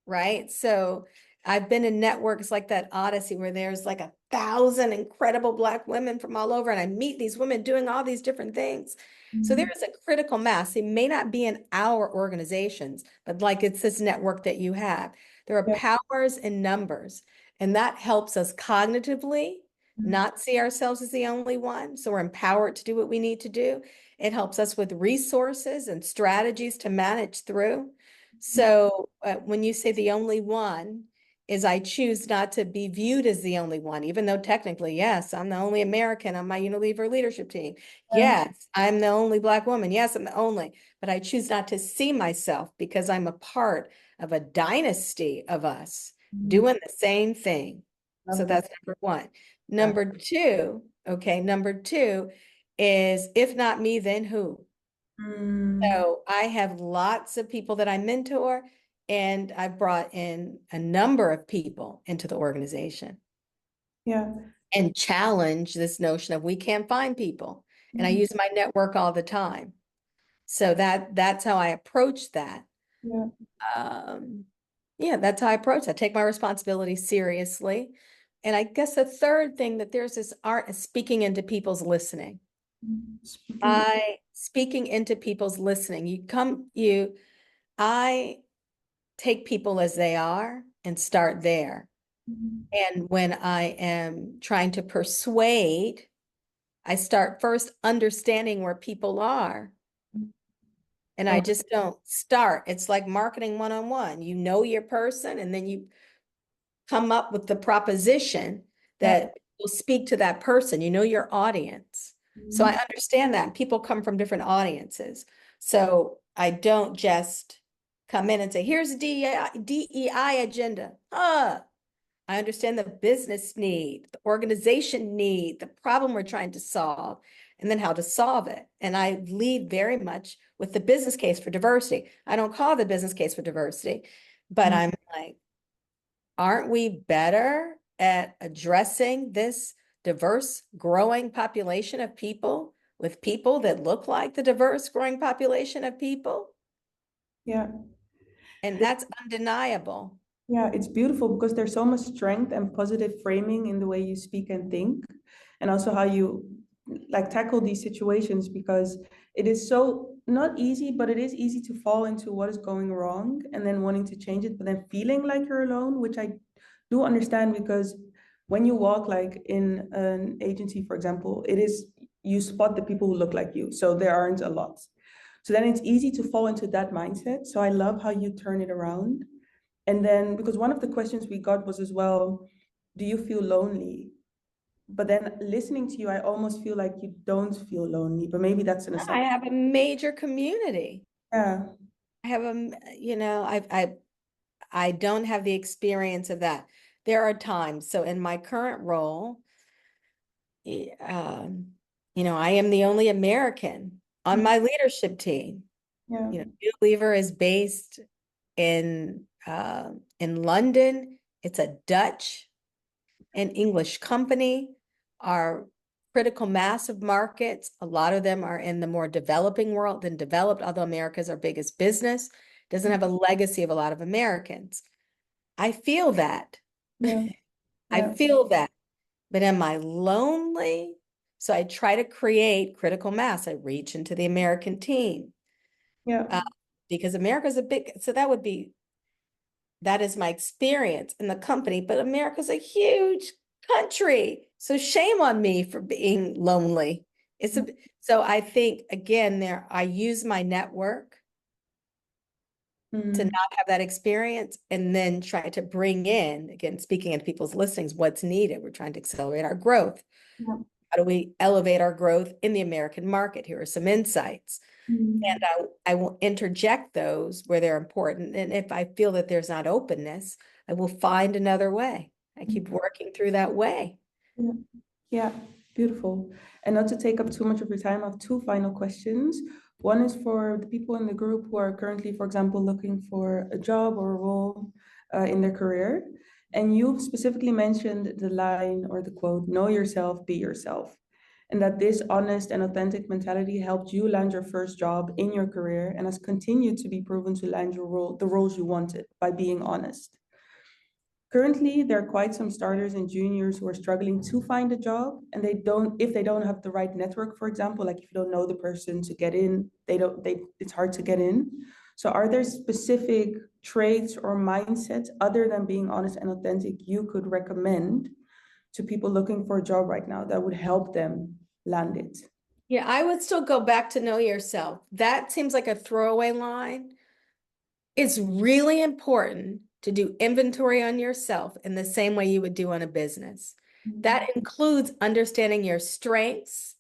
right? So I've been in networks like that Odyssey where there's like 1,000 incredible Black women from all over, and I meet these women doing all these different things. So there is a critical mass. It may not be in our organizations, but like it's this network that you have. There are powers in numbers, and that helps us cognitively not see ourselves as the only one. So we're empowered to do what we need to do. It helps us with resources and strategies to manage through. So when you say the only one, is I choose not to be viewed as the only one, even though technically, yes, I'm the only American on my Unilever leadership team. Yes, I'm the only Black woman. Yes, I'm the only, but I choose not to see myself because I'm a part of a dynasty of us doing the same thing. So that's number one. Number two, okay, number two is if not me, then who? So I have lots of people that I mentor, and I've brought in a number of people into the organization. Yeah. And challenge this notion of we can't find people. And I use my network all the time. So that's how I approach that. Yeah. Yeah, that's how I approach that. I take my responsibility seriously. And I guess the third thing that there's this art of speaking into people's listening. Speaking into people's listening. I take people as they are and start there. And when I am trying to persuade, I start first understanding where people are. And I just don't start. It's like marketing one-on-one. You know your person, and then you come up with the proposition that will speak to that person. You know your audience. So I understand that. People come from different audiences. So I don't just come in and say, here's a DEI agenda. I understand the business need, the organization need, the problem we're trying to solve, and then how to solve it. And I lead very much with the business case for diversity. I don't call the business case for diversity, but I'm like, aren't we better at addressing this diverse, growing population of people with people that look like the diverse, growing population of people? Yeah. And that's undeniable. Yeah, it's beautiful because there's so much strength and positive framing in the way you speak and think, and also how you like tackle these situations, because it is so not easy, but it is easy to fall into what is going wrong and then wanting to change it, but then feeling like you're alone, which I do understand, because when you walk like in an agency, for example, it is you spot the people who look like you, so there aren't a lot. So then it's easy to fall into that mindset. So I love how you turn it around. And then, because one of the questions we got was as well, do you feel lonely? But then listening to you, I almost feel like you don't feel lonely, but maybe that's an I assumption. have a major community. Yeah. I have I don't have the experience of that. There are times. So in my current role, I am the only American on my leadership team. Yeah. Unilever is based in London. It's a Dutch and English company. Our critical mass of markets, a lot of them are in the more developing world than developed, although America is our biggest business, doesn't have a legacy of a lot of Americans. I feel that. Yeah. I Yeah. feel that. But am I lonely? So I try to create critical mass. I reach into the American team. Yeah. Because America's so that is my experience in the company, but America's a huge country. So shame on me for being lonely. So I think, again, I use my network to not have that experience, and then try to bring in, again, speaking into people's listings, what's needed. We're trying to accelerate our growth. Yeah. How do we elevate our growth in the American market? Here are some insights. And I will interject those where they're important. And if I feel that there's not openness, I will find another way. I keep working through that way. Yeah. Yeah. Beautiful. And not to take up too much of your time, I have two final questions. One is for the people in the group who are currently, for example, looking for a job or a role in their career. And you've specifically mentioned the line or the quote, know yourself, be yourself. And that this honest and authentic mentality helped you land your first job in your career and has continued to be proven to land the roles you wanted by being honest. Currently, there are quite some starters and juniors who are struggling to find a job, and if they don't have the right network, for example, like if you don't know the person to get in, it's hard to get in. So are there specific traits or mindsets other than being honest and authentic you could recommend to people looking for a job right now that would help them land it? Yeah, I would still go back to know yourself. That seems like a throwaway line. It's really important to do inventory on yourself in the same way you would do on a business. That includes understanding your strengths,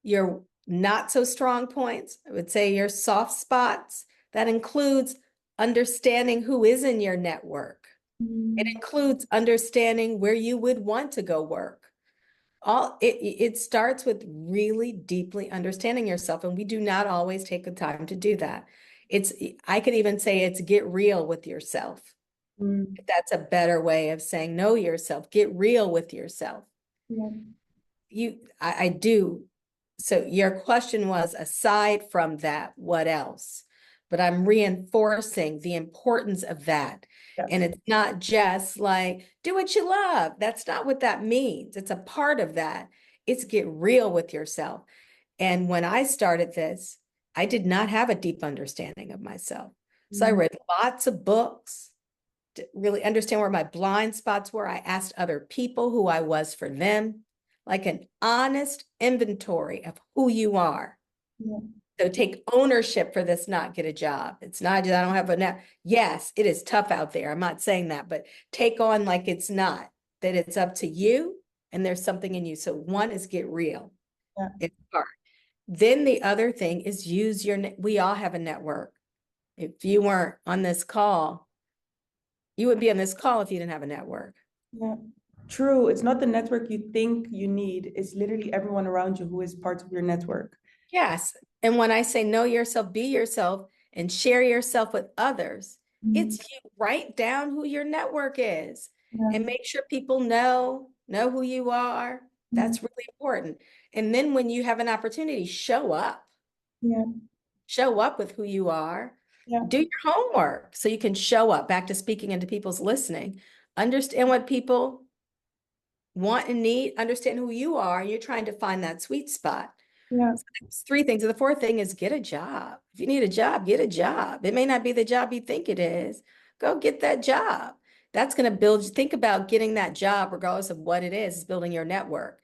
your not so strong points, I would say your soft spots. That includes understanding who is in your network. It includes understanding where you would want to go work. It starts with really deeply understanding yourself, and we do not always take the time to do that. I could even say it's get real with yourself. That's a better way of saying know yourself. Get real with yourself. Yeah. I do. So your question was, aside from that, what else? But I'm reinforcing the importance of that. Yeah. And it's not just like, do what you love. That's not what that means. It's a part of that. It's get real with yourself. And when I started this, I did not have a deep understanding of myself. So I read lots of books to really understand where my blind spots were. I asked other people who I was for them, like an honest inventory of who you are. Yeah. So take ownership for this, not get a job. It's not just I don't have a net. Yes, it is tough out there. I'm not saying that, but take on like it's not, that it's up to you and there's something in you. So one is get real. Yeah. It's hard. Then the other thing is use we all have a network. If you weren't on this call, you would be on this call if you didn't have a network. Yeah. True. It's not the network you think you need. It's literally everyone around you who is part of your network. Yes. And when I say know yourself, be yourself, and share yourself with others, it's you write down who your network is and make sure people know who you are. That's really important. And then when you have an opportunity, show up. Yeah. Show up with who you are. Yeah. Do your homework so you can show up. Back to speaking into people's listening. Understand what people want and need. Understand who you are. You're trying to find that sweet spot. Yeah. So there's three things. And the fourth thing is get a job. If you need a job, get a job. It may not be the job you think it is. Go get that job. That's going to build, think about getting that job, regardless of what it is building your network.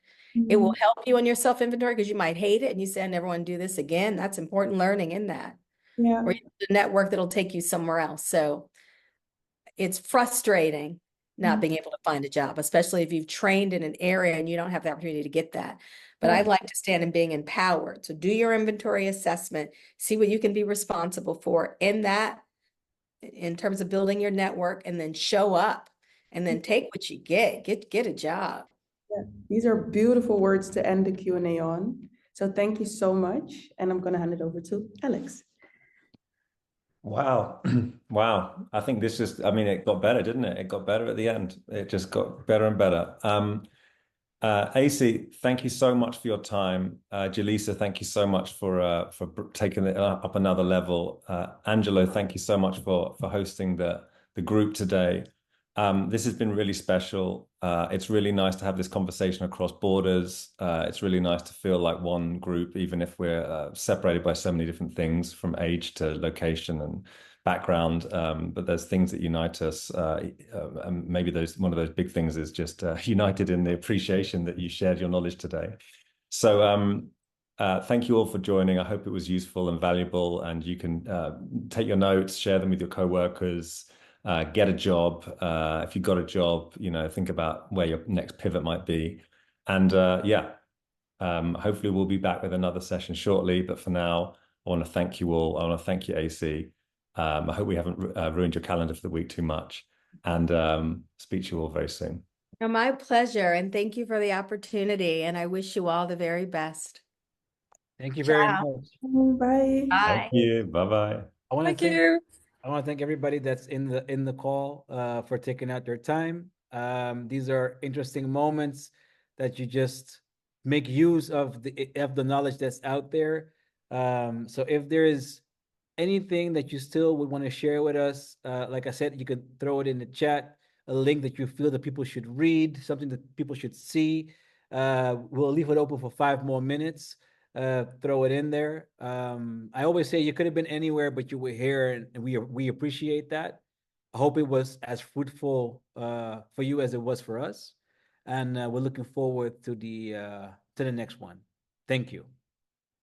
It will help you on your self-inventory because you might hate it and you say, I never want to do this again. That's important learning in that. Yeah. Or the network that'll take you somewhere else. So it's frustrating not being able to find a job, especially if you've trained in an area and you don't have the opportunity to get that. But I like to stand in being empowered. So do your inventory assessment, see what you can be responsible for in that, in terms of building your network, and then show up and then take what you get a job. Yeah. These are beautiful words to end the Q&A on. So thank you so much. And I'm going to hand it over to Alex. Wow. Wow. I think this just, I mean, it got better, didn't it? It got better at the end. It just got better and better. Esi, thank you so much for your time. Jhelisa, thank you so much for taking it up another level. Angelo, thank you so much for hosting the group today. This has been really special. It's really nice to have this conversation across borders. It's really nice to feel like one group, even if we're separated by so many different things from age to location and background. But there's things that unite us. And maybe one of those big things is just united in the appreciation that you shared your knowledge today. So thank you all for joining. I hope it was useful and valuable, and you can take your notes, share them with your coworkers. Get a job. If you've got a job, think about where your next pivot might be. And hopefully we'll be back with another session shortly. But for now, I want to thank you all. I want to thank you, Esi. I hope we haven't ruined your calendar for the week too much. And speak to you all very soon. My pleasure. And thank you for the opportunity. And I wish you all the very best. Thank you very much. Bye. Bye. Thank you. Bye-bye. I want to thank everybody that's in the call for taking out their time. These are interesting moments that you just make use of the knowledge that's out there. So if there is anything that you still would want to share with us, like I said, you could throw it in the chat, a link that you feel that people should read, something that people should see. We'll leave it open for 5 more minutes. Throw it in there. I always say you could have been anywhere, but you were here, and we appreciate that. I hope it was as fruitful for you as it was for us, and we're looking forward to the next one. Thank you.